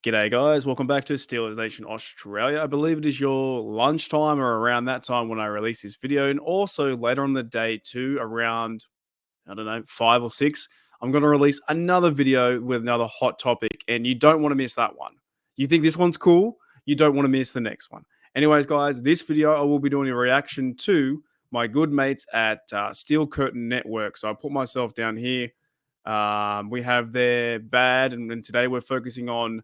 G'day, guys. Welcome back to Steelers Nation Australia. I believe it is your lunchtime or around that time when I release this video. And also later on the day, too, around, I don't know, 5 or 6, I'm going to release another video with another hot topic. And you don't want to miss that one. You think this one's cool? You don't want to miss the next one. Anyways, guys, this video, I will be doing a reaction to my good mates at Steel Curtin Network. So I put myself down here. We have their bad, and today we're focusing on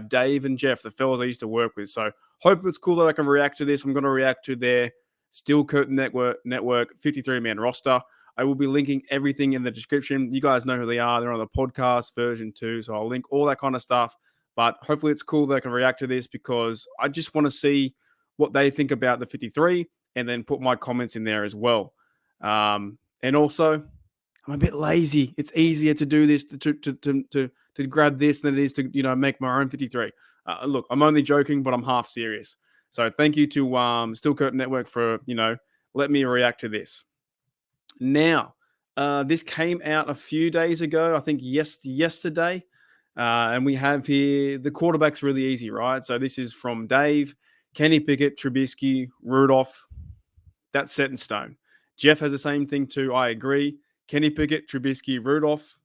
Dave and Jeff, the fellas I used to work with. So hope it's cool that I can react to this. I'm going to react to their Steel Curtain Network 53-man roster. I will be linking everything in the description. You guys know who they are. They're on the podcast version too, so I'll link all that kind of stuff. But hopefully it's cool that I can react to this because I just want to see what they think about the 53 and then put my comments in there as well. And also, I'm a bit lazy. It's easier to do this to grab this than it is to make my own 53. Look, I'm only joking, but I'm half serious. So thank you to Steel Curtain Network for let me react to this. Now, this came out a few days ago. I think yesterday, and we have here the quarterback's really easy, right? So this is from Dave, Kenny Pickett, Trubisky, Rudolph. That's set in stone. Jeff has the same thing too. I agree. Kenny Pickett, Trubisky, Rudolph.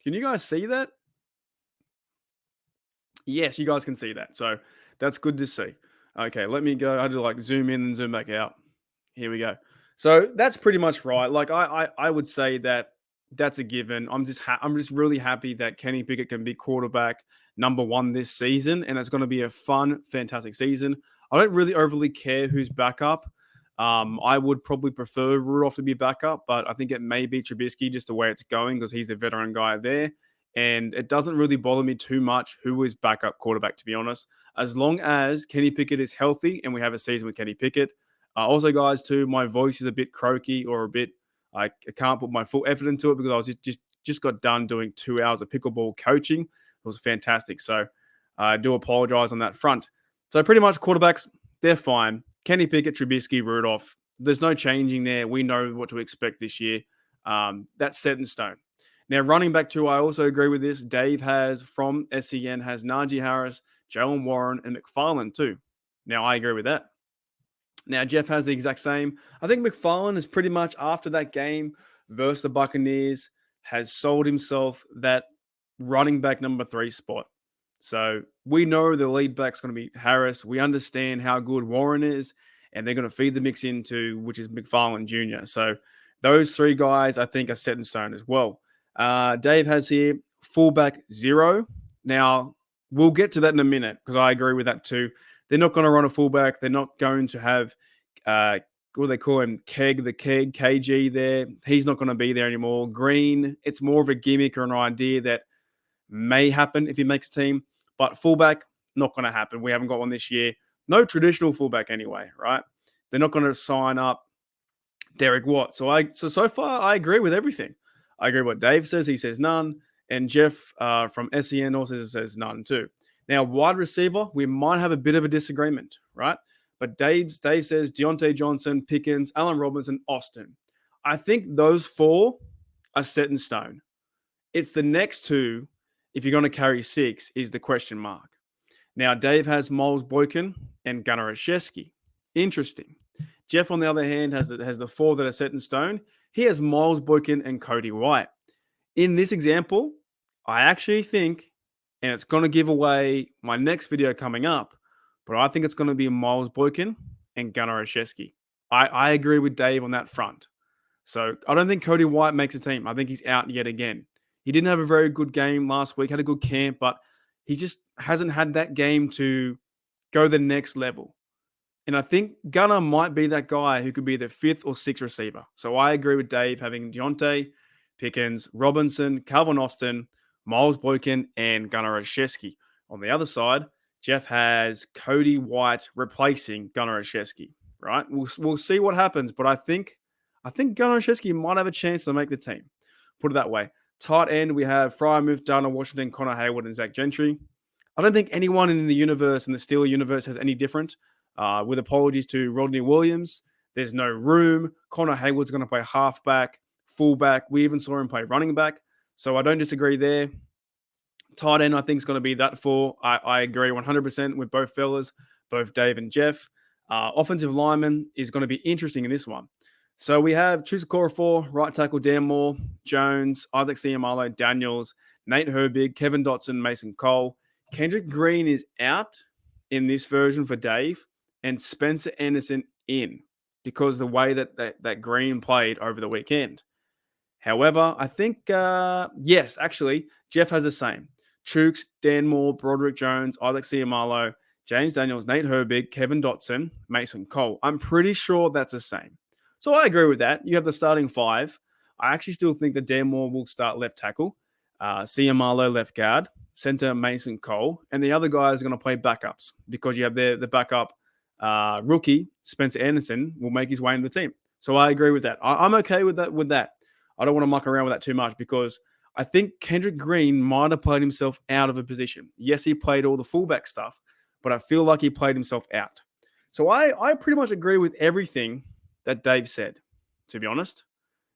Can you guys see that? Yes, you guys can see that. So that's good to see. Okay, let me go. I had to zoom in and zoom back out. Here we go. So that's pretty much right. I would say that that's a given. I'm just really happy that Kenny Pickett can be quarterback number 1 this season, and it's going to be a fun, fantastic season. I don't really overly care who's backup. I would probably prefer Rudolph to be backup, but I think it may be Trubisky just the way it's going because he's a veteran guy there. And it doesn't really bother me too much who is backup quarterback, to be honest, as long as Kenny Pickett is healthy and we have a season with Kenny Pickett. Also, guys, too, my voice is a bit croaky or a bit, I can't put my full effort into it because I was just got done doing 2 hours of pickleball coaching. It was fantastic. So I do apologize on that front. So pretty much quarterbacks, they're fine. Kenny Pickett, Trubisky, Rudolph. There's no changing there. We know what to expect this year. That's set in stone. Now, running back too, I also agree with this. Dave has, from SEN, has Najee Harris, Jalen Warren, and McFarland too. Now, I agree with that. Now, Jeff has the exact same. I think McFarland is pretty much after that game versus the Buccaneers has sold himself that running back number 3 spot. So we know the lead back's going to be Harris. We understand how good Warren is, and they're going to feed the mix into, which is McFarland Jr. So those 3 guys, I think, are set in stone as well. Dave has here fullback 0. Now, we'll get to that in a minute because I agree with that too. They're not going to run a fullback. They're not going to have, what do they call him? KG there. He's not going to be there anymore. Green, it's more of a gimmick or an idea that may happen if he makes a team. But fullback, not going to happen. We haven't got one this year. No traditional fullback anyway, right? They're not going to sign up Derek Watt. So far, I agree with everything. I agree with what Dave says. He says none. And Jeff from SEN also says none too. Now, wide receiver, we might have a bit of a disagreement, right? But Dave says Deontay Johnson, Pickens, Allen Robinson, Austin. I think those 4 are set in stone. It's the next 2, if you're going to carry 6, is the question mark. Now, Dave has Miles Boykin and Gunnar Olszewski. Interesting. Jeff, on the other hand, has the 4 that are set in stone. He has Miles Boykin and Cody White. In this example, I actually think, and it's going to give away my next video coming up, but I think it's going to be Miles Boykin and Gunnar Olszewski. I agree with Dave on that front. So I don't think Cody White makes a team. I think he's out yet again. He didn't have a very good game last week, had a good camp, but he just hasn't had that game to go the next level. And I think Gunnar might be that guy who could be the 5th or 6th receiver. So I agree with Dave having Deontay, Pickens, Robinson, Calvin Austin, Miles Boykin, and Gunnar Olszewski. On the other side, Jeff has Cody White replacing Gunnar Olszewski, right? We'll see what happens, but I think Gunnar Olszewski might have a chance to make the team. Put it that way. Tight end, we have Freiermuth, Darnell Washington, Connor Hayward, and Zach Gentry. I don't think anyone in the universe, in the Steeler universe, has any different. With apologies to Rodney Williams, there's no room. Connor Hayward's going to play halfback, fullback. We even saw him play running back. So I don't disagree there. Tight end, I think, is going to be that four. I agree 100% with both fellas, both Dave and Jeff. Offensive lineman is going to be interesting in this one. So we have choose a core of four, right tackle Dan Moore, Jones, Isaac Ciamalo, Daniels, Nate Herbig, Kevin Dotson, Mason Cole. Kendrick Green is out in this version for Dave, and Spencer Anderson in because the way that Green played over the weekend. However, I think, yes, actually, Jeff has the same. Chooks, Dan Moore, Broderick Jones, Isaac Ciamalo, James Daniels, Nate Herbig, Kevin Dotson, Mason Cole. I'm pretty sure that's the same. So I agree with that. You have the starting five. I actually still think that Dan Moore will start left tackle, Ciamalo left guard, center Mason Cole, and the other guys are going to play backups because you have the backup rookie, Spencer Anderson, will make his way into the team. So I agree with that. I'm okay with that. I don't want to muck around with that too much because I think Kendrick Green might have played himself out of a position. Yes, he played all the fullback stuff, but I feel like he played himself out. So I pretty much agree with everything that Dave said, to be honest.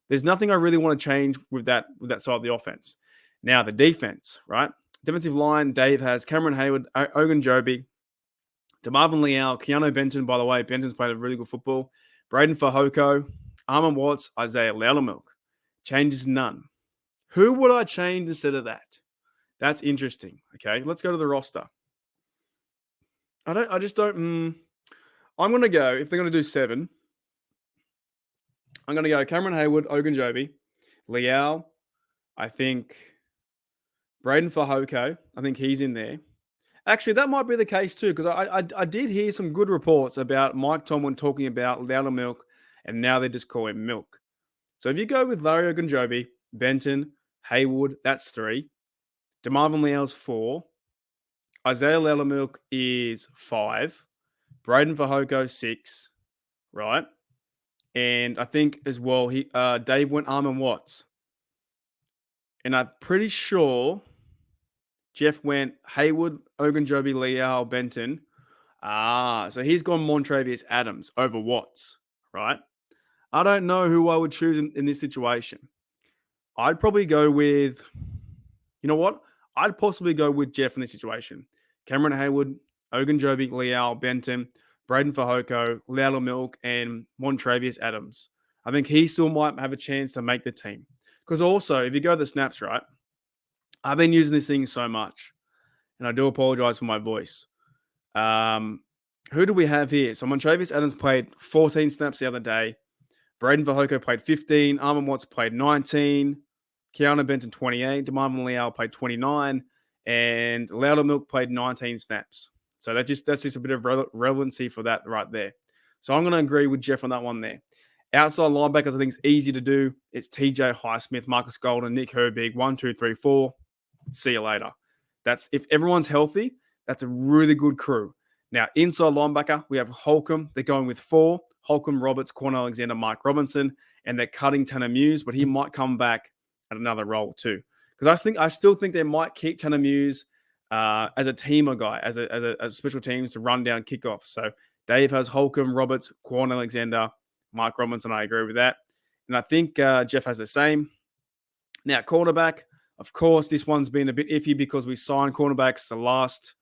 There's nothing I really want to change with that side of the offense. Now, the defense, right? Defensive line, Dave has Cameron Hayward, Ogunjobi, DeMarvin Leal, Keanu Benton, by the way. Benton's played a really good football. Braden Fahoko, Armand Watts, Isaiah Loudermilk. Changes none. Who would I change instead of that? That's interesting. Okay, let's go to the roster. I'm going to go, if they're going to do 7, I'm going to go Cameron Hayward, Ogunjobi, Leal, I think Braden Fahoko, I think he's in there. Actually, that might be the case too, because I did hear some good reports about Mike Tomlin talking about Loudermilk, and now they just call him Milk. So if you go with Larry Ogunjobi, Benton, Hayward, that's 3. DeMarvin Leal's 4. Isaiah Loudermilk is 5. Braden Fahoko, 6. Right? And I think as well, Dave went Armand Watts. And I'm pretty sure Jeff went Hayward, Ogunjobi, Leal, Benton. So he's gone Montravius Adams over Watts, right? I don't know who I would choose in this situation. I'd probably go with, you know what? I'd possibly go with Jeff in this situation. Cameron Hayward, Ogunjobi, Leal, Benton, Braden Fahoko, Loudermilk, and Montravius Adams. I think he still might have a chance to make the team. Because also, if you go to the snaps, right, I've been using this thing so much, and I do apologize for my voice. Who do we have here? So Montravius Adams played 14 snaps the other day. Braden Fahoko played 15. Armand Watts played 19. Keanu Benton 28. DeMarvin Leal played 29. And Loudermilk played 19 snaps. So that's just a bit of relevancy for that right there. So I'm going to agree with Jeff on that one there. Outside linebackers, I think it's easy to do. It's TJ Highsmith, Marcus Golden, Nick Herbig, 1, 2, 3, 4. See you later. That's if everyone's healthy, that's a really good crew. Now, inside linebacker, we have Holcomb. They're going with 4. Holcomb, Roberts, Quan Alexander, Mike Robinson, and they're cutting Tanner Muse, but he might come back at another role too. Because I still think they might keep Tanner Muse as a teamer guy, as a special teams to run down kickoffs. So Dave has Holcomb, Roberts, Quan Alexander, Mike Robinson. I agree with that. And I think Jeff has the same. Now, cornerback, of course, this one's been a bit iffy because we signed cornerbacks the last,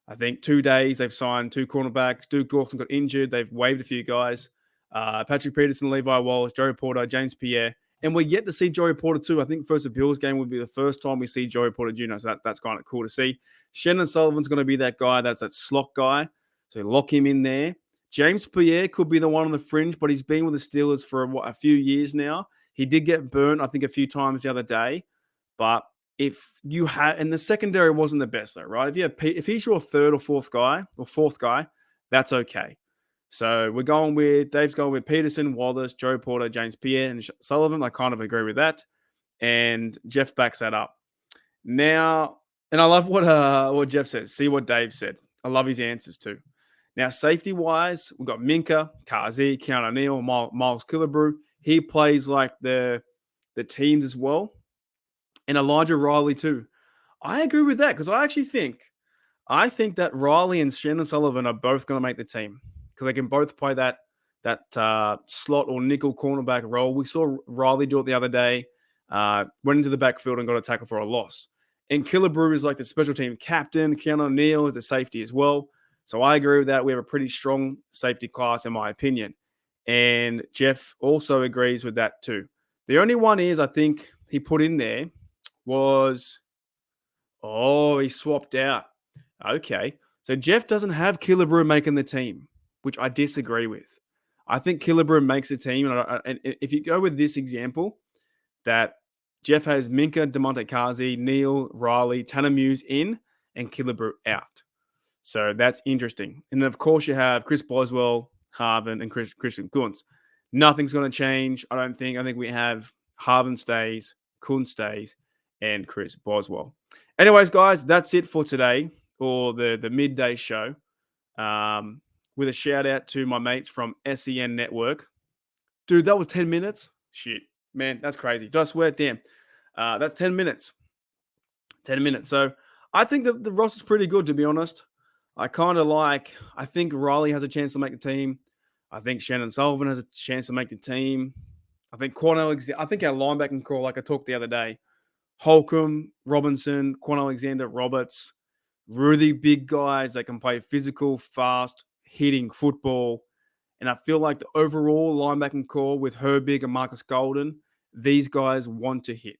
I think, 2 days. They've signed 2 cornerbacks. Duke Dawson got injured. They've waived a few guys. Patrick Peterson, Levi Wallace, Joey Porter, James Pierre. And we're yet to see Joey Porter too. I think first the Bills game would be the first time we see Joey Porter Jr. So that's kind of cool to see. Shannon Sullivan's going to be that guy. That's that slot guy. So lock him in there. James Pierre could be the one on the fringe, but he's been with the Steelers for a few years now. He did get burnt, I think, a few times the other day. But if you had, and the secondary wasn't the best though, right? If he's your third or fourth guy, that's okay. So Dave's going with Peterson, Wallace, Joe Porter, James Pierre, and Sullivan. I kind of agree with that. And Jeff backs that up. Now, and I love what Jeff says. See what Dave said. I love his answers too. Now, safety-wise, we've got Minka, Kazi, Keanu Neal, Miles Killebrew. He plays like the teams as well. And Elijah Riley too. I agree with that because I think that Riley and Shannon Sullivan are both going to make the team because they can both play that slot or nickel cornerback role. We saw Riley do it the other day. Went into the backfield and got a tackle for a loss. And Killebrew is like the special team captain. Keanu O'Neal is the safety as well. So I agree with that. We have a pretty strong safety class, in my opinion. And Jeff also agrees with that too. The only one is I think he put in there was, he swapped out. Okay. So Jeff doesn't have Killebrew making the team, which I disagree with. I think Killebrew makes a team. And if you go with this example, that Jeff has Minka, DeMonte Kazi, Neal, Riley, Tanner Muse in, and Killebrew out. So that's interesting. And then, of course, you have Chris Boswell, Harvin, and Christian Kuntz. Nothing's going to change, I don't think. I think we have Harvin stays, Kuntz stays, and Chris Boswell. Anyways, guys, that's it for today, or the midday show. With a shout out to my mates from SEN Network. Dude, that was 10 minutes? Shit, man, that's crazy. Did I swear? Damn. That's 10 minutes. 10 minutes. So I think that the roster's pretty good, to be honest. I think Riley has a chance to make the team. I think Shannon Sullivan has a chance to make the team. I think I think our linebacking core, like I talked the other day, Holcomb, Robinson, Quan Alexander, Roberts, really big guys that can play physical, fast, hitting football. And I feel like the overall linebacking core with Herbig and Marcus Golden, these guys want to hit.